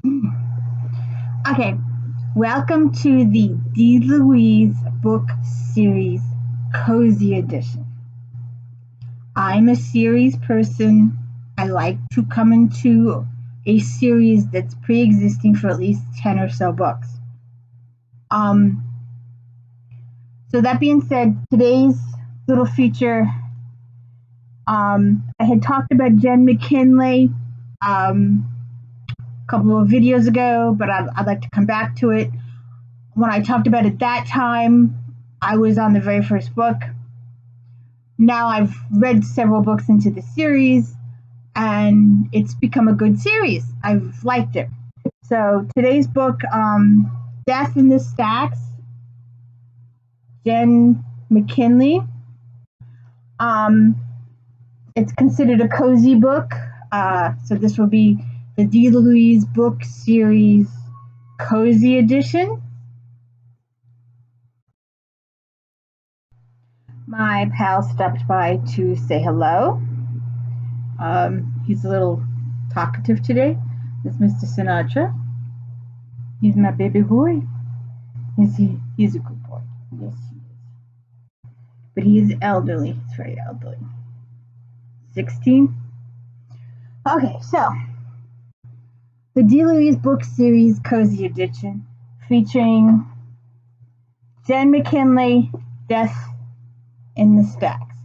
Okay, welcome to the Deluise Book Series Cozy Edition. I'm a series person. I like to come into a series that's pre-existing for at least 10 or so books. Um, so that being said, today's little feature, I had talked about Jenn Mckinlay a couple of videos ago, but I'd like to come back to it. When I talked about it that time, I was on the very first book. Now I've read several books into the series, and it's become a good series. I've liked it. So today's book, Death in the Stacks, Jenn Mckinlay. Um, it's considered a cozy book. So this will be the Deluise Book Series Cozy Edition. My pal stopped by to say hello. He's a little talkative today. It's Mr. Sinatra. He's my baby boy. Is he? He's a good boy. Yes, he is. But he is elderly. He's very elderly. 16? Okay, so the Deluise Book Series Cozy Edition featuring Jenn Mckinlay Death in the Stacks.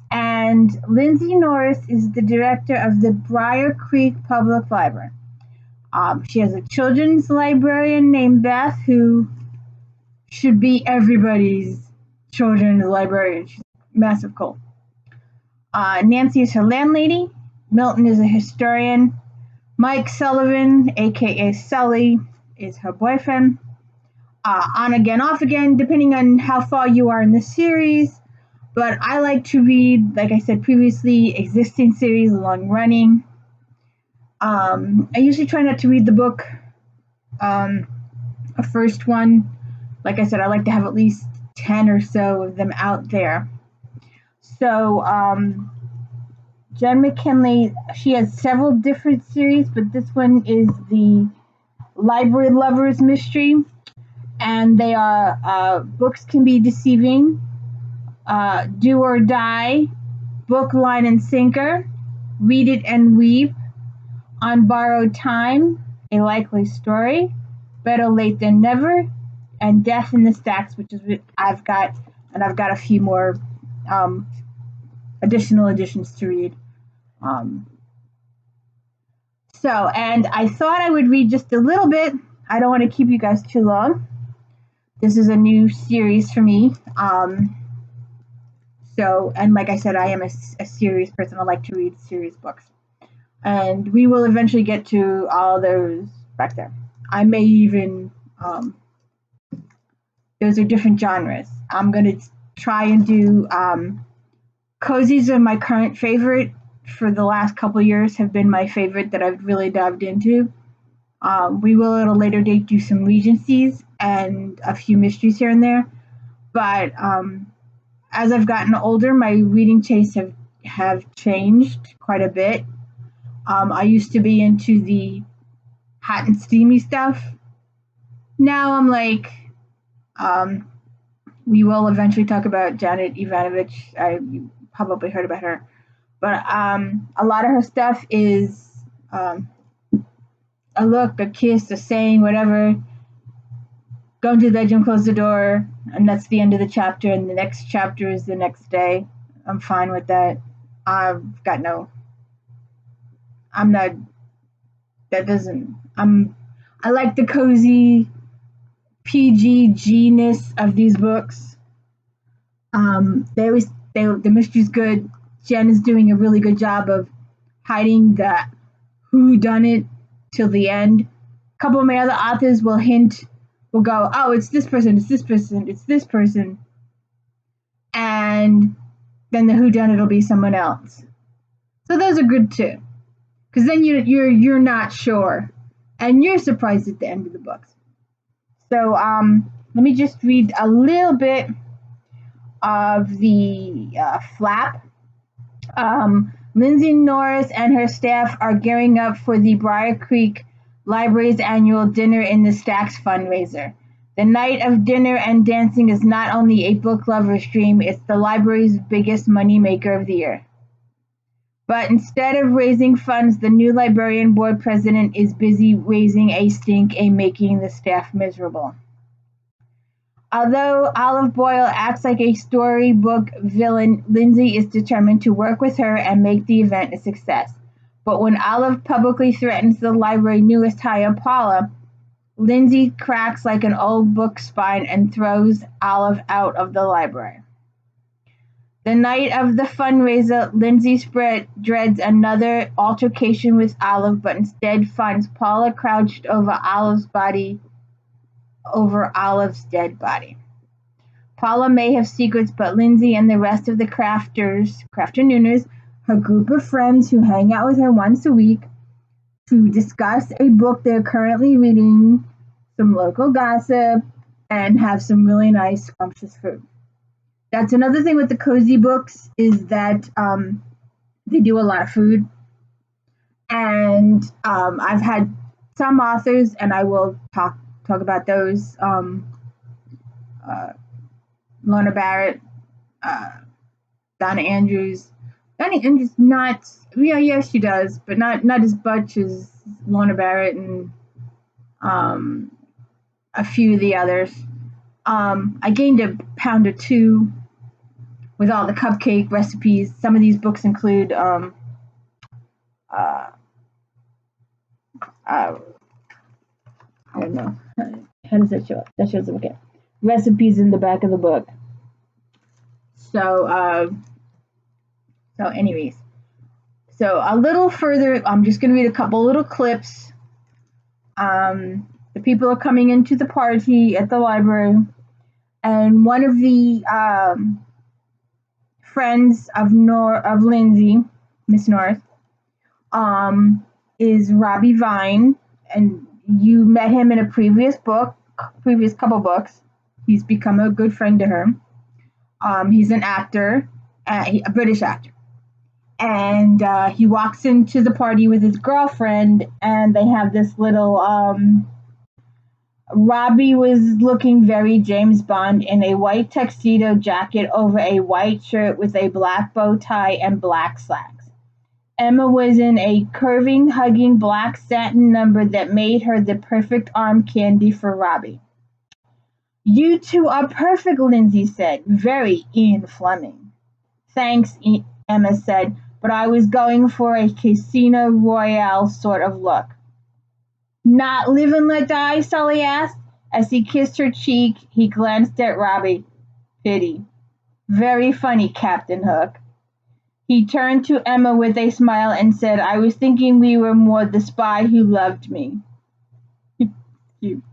And Lindsay Norris is the director of the Briar Creek Public Library. She has a children's librarian named Beth, who should be everybody's children's librarian. She's massive cool. Nancy is her landlady. Milton is a historian. Mike Sullivan, aka Sully, is her boyfriend. On again, off again, depending on how far you are in the series. But I like to read, like I said previously, existing series, long running. I usually try not to read the book, a first one. Like I said, I like to have at least 10 or so of them out there. So, Jenn Mckinlay, she has several different series, but this one is the Library Lovers Mystery. And they are Books Can Be Deceiving, Do or Die, Book, Line, and Sinker, Read It and Weep, On Borrowed Time, A Likely Story, Better Late Than Never, and Death in the Stacks, which is what I've got, and I've got a few more additional editions to read. And I thought I would read just a little bit. I don't want to keep you guys too long. This is a new series for me. And like I said, I am a serious person. I like to read serious books. And we will eventually get to all those back there. I may even, those are different genres. I'm going to try and do, cozies are my current favorite. For the last couple of years have been my favorite that I've really dived into. We will at a later date do some regencies and a few mysteries here and there. But as I've gotten older, my reading tastes have changed quite a bit. I used to be into the hot and steamy stuff. Now I'm like, we will eventually talk about Janet Ivanovich. You probably heard about her. But a lot of her stuff is a look, a kiss, a saying, whatever. Go into the bedroom, close the door, and that's the end of the chapter. And the next chapter is the next day. I'm fine with that. I've got no. I'm not. That doesn't. I like the cozy PG-ness of these books. The mystery's good. Jenn is doing a really good job of hiding the who done it till the end. A couple of my other authors will go, oh, it's this person, it's this person, it's this person, and then the who done it will be someone else. So those are good too, because then you're not sure, and you're surprised at the end of the books. So let me just read a little bit of the flap. Lindsay Norris and her staff are gearing up for the Briar Creek library's annual Dinner in the Stacks fundraiser. The night of dinner and dancing is not only a book lover's dream, it's the library's biggest moneymaker of the year. But instead of raising funds, the new librarian board president is busy raising a stink and making the staff miserable. Although Olive Boyle acts like a storybook villain, Lindsay is determined to work with her and make the event a success. But when Olive publicly threatens the library's newest hire, Paula, Lindsay cracks like an old book spine and throws Olive out of the library. The night of the fundraiser, Lindsay dreads another altercation with Olive, but instead finds Paula crouched over Olive's dead body. Paula may have secrets, but Lindsay and the rest of the crafternooners, her group of friends who hang out with her once a week, to discuss a book they're currently reading, some local gossip, and have some really nice, scrumptious food. That's another thing with the cozy books is that they do a lot of food. And I've had some authors, and I will talk about those. Lorna Barrett, Donna Andrews. Donna Andrews, not, yeah, she does, but not as much as Lorna Barrett and a few of the others. I gained a pound or two with all the cupcake recipes. Some of these books include I don't know. How does that show up? That shows up, okay. Recipes in the back of the book. So anyways. So a little further, I'm just going to read a couple little clips. The people are coming into the party at the library, and one of the friends of Lindsay, Miss North, is Robbie Vine, and you met him in a previous couple books. He's become a good friend to her. He's an actor, a British actor. And he walks into the party with his girlfriend, and they have this little, Robbie was looking very James Bond in a white tuxedo jacket over a white shirt with a black bow tie and black slacks. Emma was in a curving, hugging black satin number that made her the perfect arm candy for Robbie. "You two are perfect," Lindsay said, very Ian Fleming. "Thanks," Emma said, "but I was going for a Casino Royale sort of look." "Not live and let die?" Sully asked. As he kissed her cheek, he glanced at Robbie. Pity. "Very funny, Captain Hook." He turned to Emma with a smile and said, "I was thinking we were more the spy who loved me." Cute.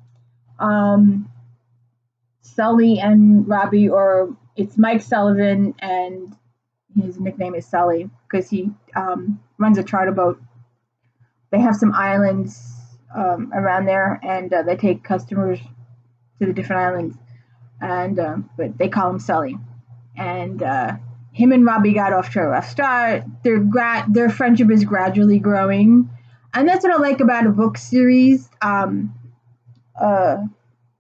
Sully and Robbie, or it's Mike Sullivan, and his nickname is Sully because he runs a charter boat. They have some islands around there, and they take customers to the different islands, and but they call him Sully. And him and Robbie got off to a rough start. Their friendship is gradually growing, and that's what I like about a book series.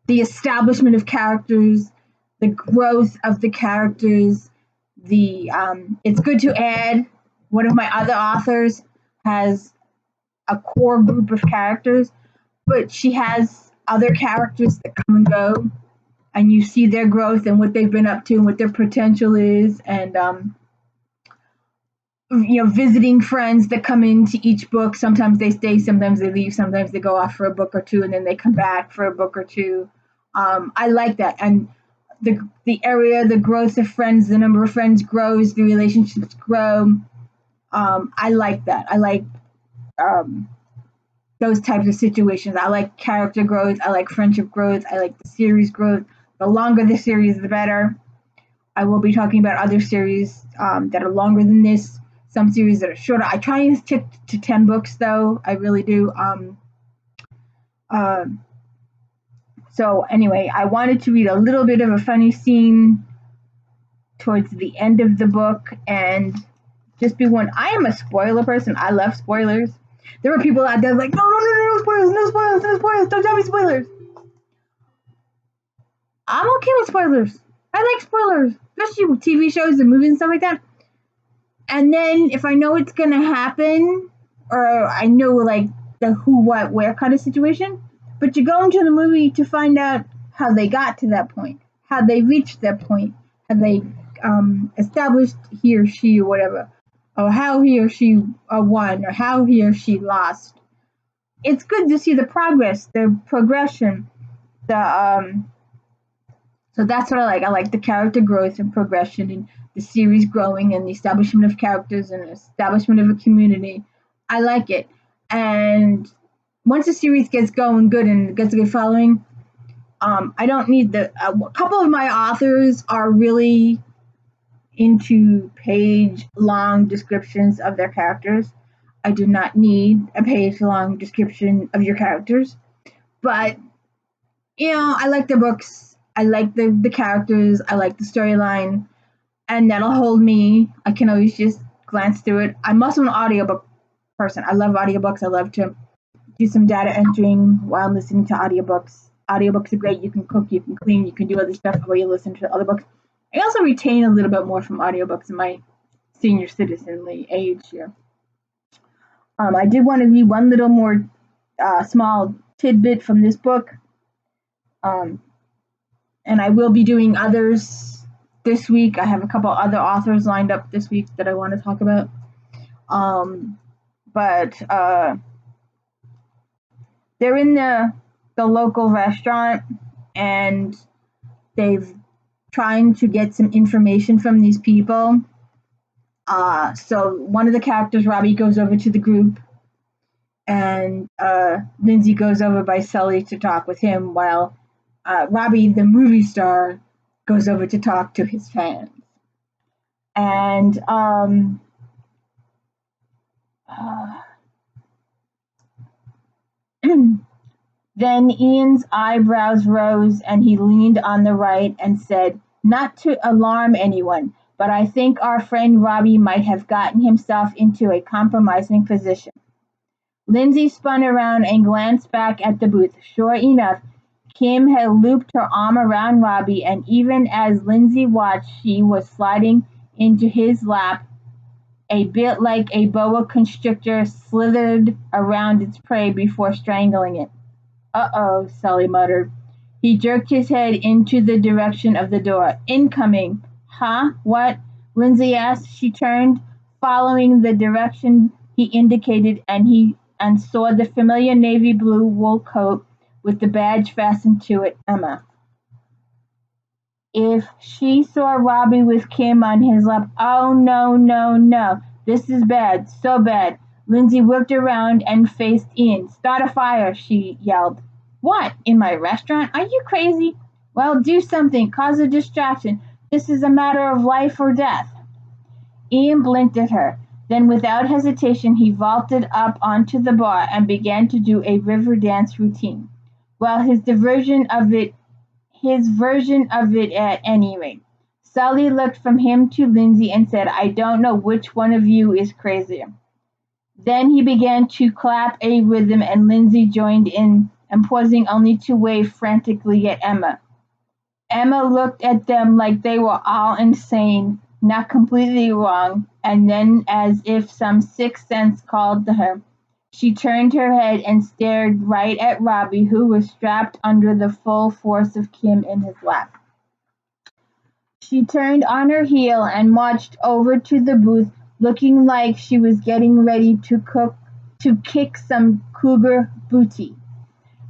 The establishment of characters, the growth of the characters. It's good to add. One of my other authors has a core group of characters, but she has other characters that come and go, and you see their growth and what they've been up to and what their potential is, and visiting friends that come into each book. Sometimes they stay, sometimes they leave, sometimes they go off for a book or two, and then they come back for a book or two. I like that, and the growth of friends, the number of friends grows, the relationships grow. I like that. I like those types of situations. I like character growth. I like friendship growth. I like the series growth. The longer the series, the better. I will be talking about other series that are longer than this. Some series that are shorter. I try and stick to 10 books, though. I really do. So anyway, I wanted to read a little bit of a funny scene towards the end of the book, and just be one. I am a spoiler person. I love spoilers. There were people out there like, no spoilers, no spoilers, no spoilers, don't tell me spoilers. I'm okay with spoilers. I like spoilers, especially with TV shows and movies and stuff like that. And then if I know it's gonna happen, or I know like the who, what, where kind of situation, but you go into the movie to find out how they got to that point, how they reached that point, how they established he or she or whatever, or how he or she won, or how he or she lost. It's good to see the progress, the progression, the so that's what I like. I like the character growth and progression and the series growing and the establishment of characters and establishment of a community. I like it. And once a series gets going good and gets a good following, I don't need a couple of my authors are really into page long descriptions of their characters. I do not need a page long description of your characters. But, I like their books. I like the characters. I like the storyline. And that'll hold me. I can always just glance through it. I'm also an audiobook person. I love audiobooks. I love to do some data entering while listening to audiobooks. Audiobooks are great. You can cook, you can clean, you can do other stuff while you listen to other books. I also retain a little bit more from audiobooks in my senior citizenly age here. I did want to read one little more small tidbit from this book. And I will be doing others this week. I have a couple other authors lined up this week that I want to talk about. But they're in the local restaurant, and they've trying to get some information from these people. So one of the characters, Robbie, goes over to the group, and Lindsay goes over by Sully to talk with him, while Robbie, the movie star, goes over to talk to his fans. And then Ian's eyebrows rose and he leaned on the right and said, "Not to alarm anyone, but I think our friend Robbie might have gotten himself into a compromising position." Lindsay spun around and glanced back at the booth. Sure enough, Kim had looped her arm around Robbie, and even as Lindsay watched, she was sliding into his lap, a bit like a boa constrictor slithered around its prey before strangling it. "Uh-oh," Sully muttered. He jerked his head into the direction of the door. "Incoming." "Huh? What?" Lindsay asked. She turned, following the direction he indicated, and saw the familiar navy blue wool coat with the badge fastened to it, Emma. If she saw Robbie with Kim on his lap, oh no, no, no. This is bad, so bad. Lindsay whipped around and faced Ian. "Start a fire," she yelled. "What? In my restaurant? Are you crazy?" "Well, do something. Cause a distraction. This is a matter of life or death." Ian blinked at her. Then without hesitation he vaulted up onto the bar and began to do a river dance routine. Well, his version of it at any rate. Sully looked from him to Lindsay and said, "I don't know which one of you is crazier." Then he began to clap a rhythm, and Lindsay joined in, and pausing only to wave frantically at Emma. Emma looked at them like they were all insane, not completely wrong, and then, as if some sixth sense called to her, she turned her head and stared right at Robbie, who was strapped under the full force of Kim in his lap. She turned on her heel and marched over to the booth, looking like she was getting ready to kick some cougar booty.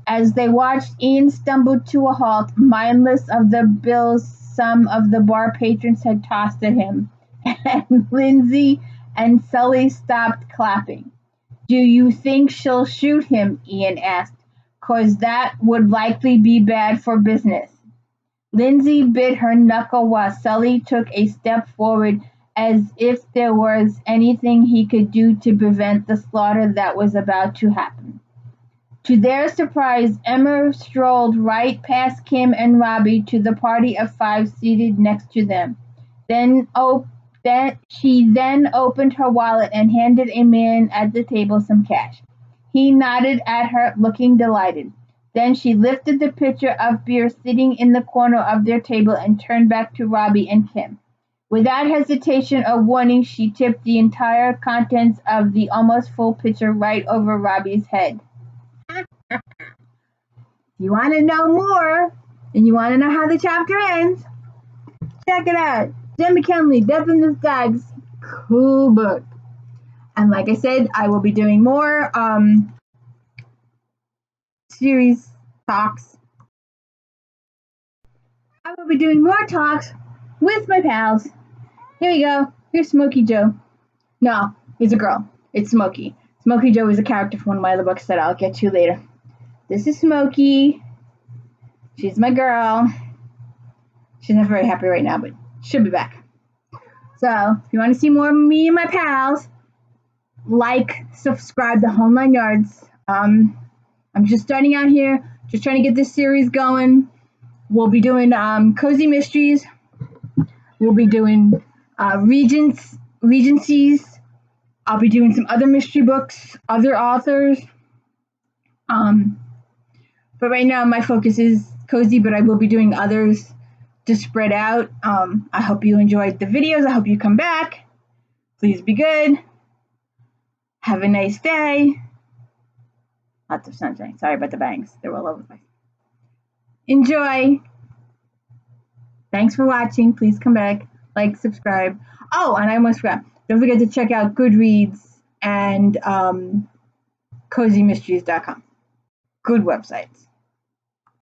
As they watched, Ian stumbled to a halt, mindless of the bills some of the bar patrons had tossed at him, and Lindsay and Sully stopped clapping. "Do you think she'll shoot him?" Ian asked. "'Cause that would likely be bad for business." Lindsay bit her knuckle while Sully took a step forward, as if there was anything he could do to prevent the slaughter that was about to happen. To their surprise, Emma strolled right past Kim and Robbie to the party of five seated next to them. Then She then opened her wallet and handed a man at the table some cash. He nodded at her, looking delighted. Then she lifted the pitcher of beer sitting in the corner of their table and turned back to Robbie and Kim. Without hesitation or warning, she tipped the entire contents of the almost full pitcher right over Robbie's head. You want to know more, and you want to know how the chapter ends? Check it out. Jenn Mckinlay Death in the Skies. Cool book. And like I said, I will be doing more series talks. I will be doing more talks with my pals. Here we go. Here's Smokey Joe. No, he's a girl. It's Smokey. Smokey Joe is a character from one of my other books that I'll get to later. This is Smokey. She's my girl. She's not very happy right now, but she'll be back. So, if you want to see more of me and my pals, like, subscribe, the whole 9 yards. I'm just starting out here, just trying to get this series going. We'll be doing cozy mysteries. We'll be doing regencies. I'll be doing some other mystery books, other authors. But right now my focus is cozy, but I will be doing others to spread out. I hope you enjoyed the videos. I hope you come back. Please be good. Have a nice day. Lots of sunshine. Sorry about the bangs. They're all over the place. Enjoy. Thanks for watching. Please come back. Like, subscribe. Oh, and I almost forgot. Don't forget to check out Goodreads and cozymysteries.com. Good websites.